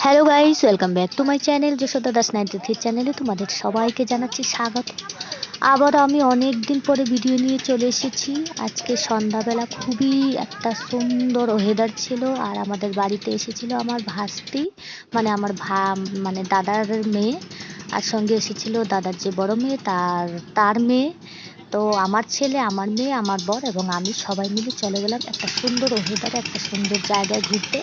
Hello guys, welcome back to my channel Yashoda Das 93 চ্যানেলে তোমাদের সবাইকে জানাচ্ছি স্বাগত। আবার আমি অনেক দিন পরে ভিডিও নিয়ে চলে এসেছি। আজকে সন্ধ্যাবেলা খুবই একটা সুন্দর ওয়েদার ছিল, আর আমাদের বাড়িতে এসেছিল আমার ভাস্তি, মানে আমার মানে দাদার মেয়ে, আর সঙ্গে এসেছিল দাদার যে বড় মেয়ে তার মেয়ে। তো আমার ছেলে, আমার মেয়ে, আমার বর এবং আমি সবাই মিলে চলে গেলাম একটা সুন্দর ওয়েদারে, একটা সুন্দর জায়গায় ঘুরতে।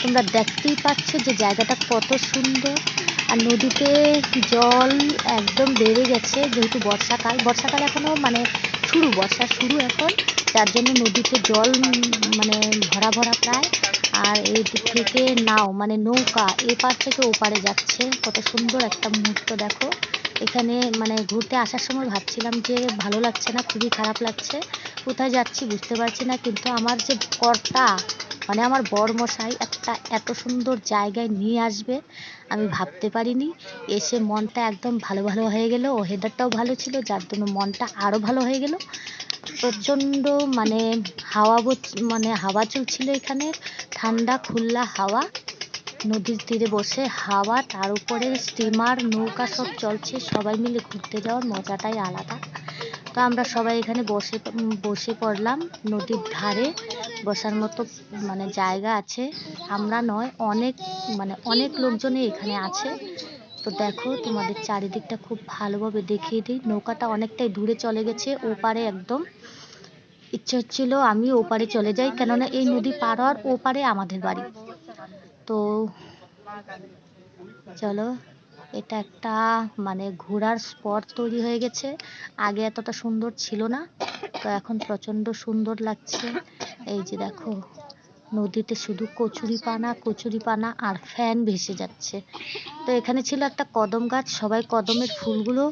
তোমরা দেখতেই পাচ্ছ যে জায়গাটা কত সুন্দর, আর নদীতে জল একদম বেড়ে গেছে, যেহেতু বর্ষাকাল এখনো মানে বর্ষা শুরু এখন, যার জন্য নদীতে জল মানে ভরা ভরা প্রায়। আর এই দিক থেকে নাও মানে নৌকা এপার থেকে ওপারে যাচ্ছে, কত সুন্দর একটা মুহূর্ত দেখো। এখানে মানে ঘুরতে আসার সময় ভাবছিলাম যে ভালো লাগছে না, খুবই খারাপ লাগছে, কোথায় যাচ্ছি বুঝতে পারছি না, কিন্তু আমার যে কর্তা মানে আমার বরমশাই একটা এত সুন্দর জায়গায় নিয়ে আসবে আমি ভাবতে পারিনি। এসে মনটা একদম ভালো ভালো হয়ে গেল, ওয়েদারটাও ভালো ছিল যার জন্য মনটা আরো ভালো হয়ে গেল। প্রচন্ড মানে মানে হাওয়া চলছিল এখানে, ঠান্ডা খুল্লা হাওয়া, নদীর তীরে বসে হাওয়া, তার উপরে স্টিমার নৌকা সব চলছে, সবাই মিলে ঘুরতে যাওয়ার মজাটাই আলাদা। তো আমরা সবাই এখানে বসে পড়লাম নদীর ধারে, বসার মতো মানে জায়গা আছে, আমরা নয় অনেক লোকজনই এখানে আছে। তো দেখো তোমাদের চারিদিকটা খুব ভালোভাবে দেখিয়ে দিই। নৌকাটা অনেকটাই দূরে চলে গেছে ওপারে একদম। ইচ্ছে হচ্ছিল আমি ওপারে চলে যাই, কেননা এই নদী পার হওয়ার ওপারে আমাদের বাড়ি। তো চলো, এটা একটা মানে ঘোরার স্পট তৈরি হয়ে গেছে, আগে এতটা সুন্দর ছিল না, তো এখন প্রচন্ড সুন্দর লাগছে। এই যে দেখো নদীতে শুধু কচুরি পানা আর ফ্যান ভেসে যাচ্ছে। তো এখানে ছিল একটা কদম গাছ, সবাই কদমের ফুলগুলো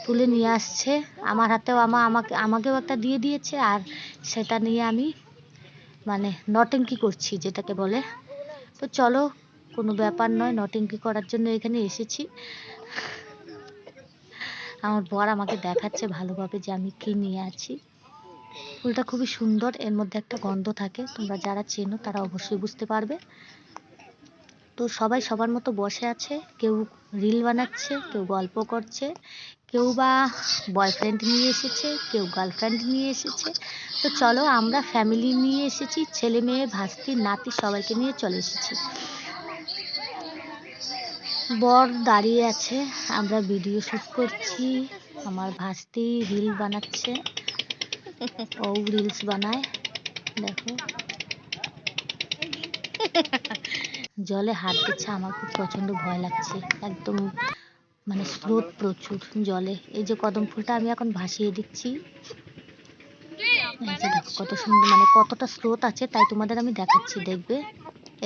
তুলে নিয়ে আসছে, আমার হাতেও আমাকেও একটা দিয়ে দিয়েছে, আর সেটা নিয়ে আমি মানে নটেঙ্কি করছি যেটাকে বলে। তো চলো, কোনো ব্যাপার নয়, নটেঙ্কি করার জন্য এখানে এসেছি। আমার বর আমাকে দেখাচ্ছে ভালোভাবে যে আমি কি নিয়ে আছি। ফুলটা খুবই সুন্দর, এর মধ্যে একটা গন্ধ থাকে, তোমরা যারা চেনো তারা অবশ্যই বুঝতে পারবে। তো সবাই সবার মতো বসে আছে, কেউ রিল বানাচ্ছে, কেউ গল্প করছে, কেউ বা বয়ফ্রেন্ড নিয়ে এসেছে, কেউ গার্লফ্রেন্ড নিয়ে এসেছে। তো চলো, আমরা ফ্যামিলি নিয়ে এসেছি, ছেলে মেয়ে ভাস্তি নাতি সবাইকে নিয়ে চলে এসেছি। বর দাঁড়িয়ে আছে, আমরা ভিডিও শুট করছি, আমার ভাস্তি রিল বানাচ্ছে, ও রিলস বানায় দেখো। জলে হাত দিচ্ছে, আমার খুব প্রচন্ড ভয় লাগছে, একদম মানে স্রোত প্রচুর জলে। এই যে কদম ফুলটা আমি এখন ভাসিয়ে দিচ্ছি, এই যে দেখো কত সুন্দর, মানে কতটা স্রোত আছে তাই তোমাদের আমি দেখাচ্ছি, দেখবে।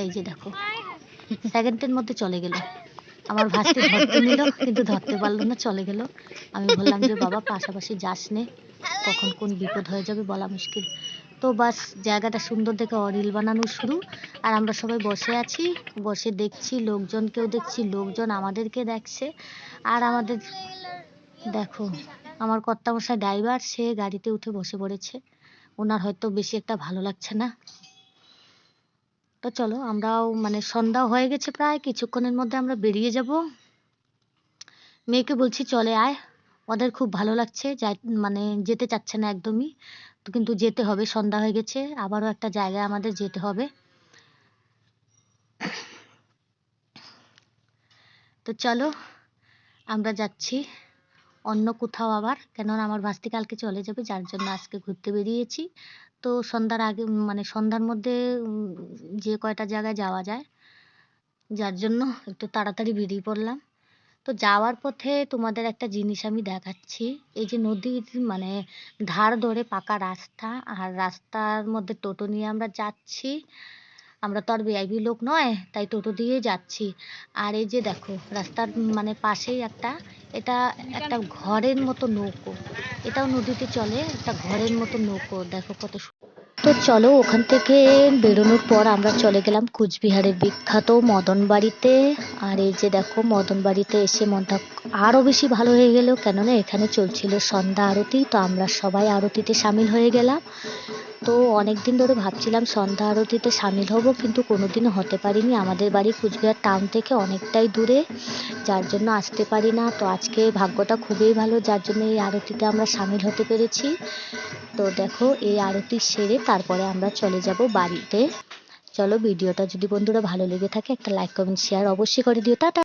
এই যে দেখো সেকেন্ডের মধ্যে চলে গেল, আমার ভাস্তি ধরতে নিল কিন্তু ধরতে পারলো না, চলে গেল। আমি বললাম যে বাবা পাশাপাশি যাস নে, কখন কোন বিপদ হয়ে যাবে বলা মুশকিল। তো বাস, জায়গাটা সুন্দর দেখে রিল বানানো শুরু, আর আমরা সবাই বসে আছি, বসে দেখছি, লোকজনকেও দেখছি, লোকজন আমাদেরকে দেখছে। আর আমাদের দেখো আমার কর্তামশাই ড্রাইভার, সে গাড়িতে উঠে বসে পড়েছে, ওনার হয়তো বেশি একটা ভালো লাগছে না। তো চলো, আমরাও মানে সন্ধ্যা হয়ে গেছে প্রায়, কিছুক্ষণের মধ্যে আমরা বেরিয়ে যাব। মেয়েকে বলছি চলে আয়, ওদের খুব ভালো লাগছে, মানে যেতে চাচ্ছে না একদমই, তো কিন্তু যেতে হবে, সন্ধ্যা হয়ে গেছে, আবারও একটা জায়গায় আমাদের যেতে হবে। তো চলো আমরা যাচ্ছি অন্য কোথাও আবার, কেননা আমার ভাস্তি কালকে চলে যাবে, যার জন্য আজকে ঘুরতে বেরিয়েছি। তো সন্ধ্যার আগে মানে সন্ধ্যার মধ্যে যে কয়টা জায়গায় যাওয়া যায়, যার জন্য একটু তাড়াতাড়ি বেরিয়ে পড়লাম। তো যাওয়ার পথে তোমাদের একটা জিনিস আমি দেখাচ্ছি, এই যে নদীর মানে ধার ধরে পাকা রাস্তা, আর রাস্তার মধ্যে টোটো নিয়ে আমরা যাচ্ছি, আমরা তো আর ভিআইপি লোক নয় তাই টোটো দিয়ে যাচ্ছি। আর এই যে দেখো রাস্তার মানে পাশেই এটা একটা ঘরের মতো নৌকো, এটাও নদীতে চলে, একটা ঘরের মতো নৌকো দেখো কত। তো চলো, ওখান থেকে বেরোনোর পর আমরা চলে গেলাম কুচবিহারের বিখ্যাত মদন বাড়িতে। আর এই যে দেখো মদন বাড়িতে এসে মনটা আরো বেশি ভালো হয়ে গেল, কেননা এখানে চলছিল সন্ধ্যা আরতি, তো আমরা সবাই আরতিতে সামিল হয়ে গেলাম। তো অনেক দিন ধরে ভাবছিলাম সন্ধ্যা আরতিতে সামিল হব, কিন্তু কোনোদিনও হতে পারিনি। আমাদের বাড়ি কুচবিহার টাউন থেকে অনেকটাই দূরে, যার জন্য আসতে পারি না। তো আজকে ভাগ্যটা খুবই ভালো, যার জন্য এই আরতিতে আমরা সামিল হতে পেরেছি। তো দেখো, এই আরতি সেরে তারপরে আমরা চলে যাব বাড়িতে। চলো, ভিডিওটা যদি বন্ধুরা ভালো লেগে থাকে একটা লাইক কমেন্ট শেয়ার অবশ্যই করে দিও। টাটা।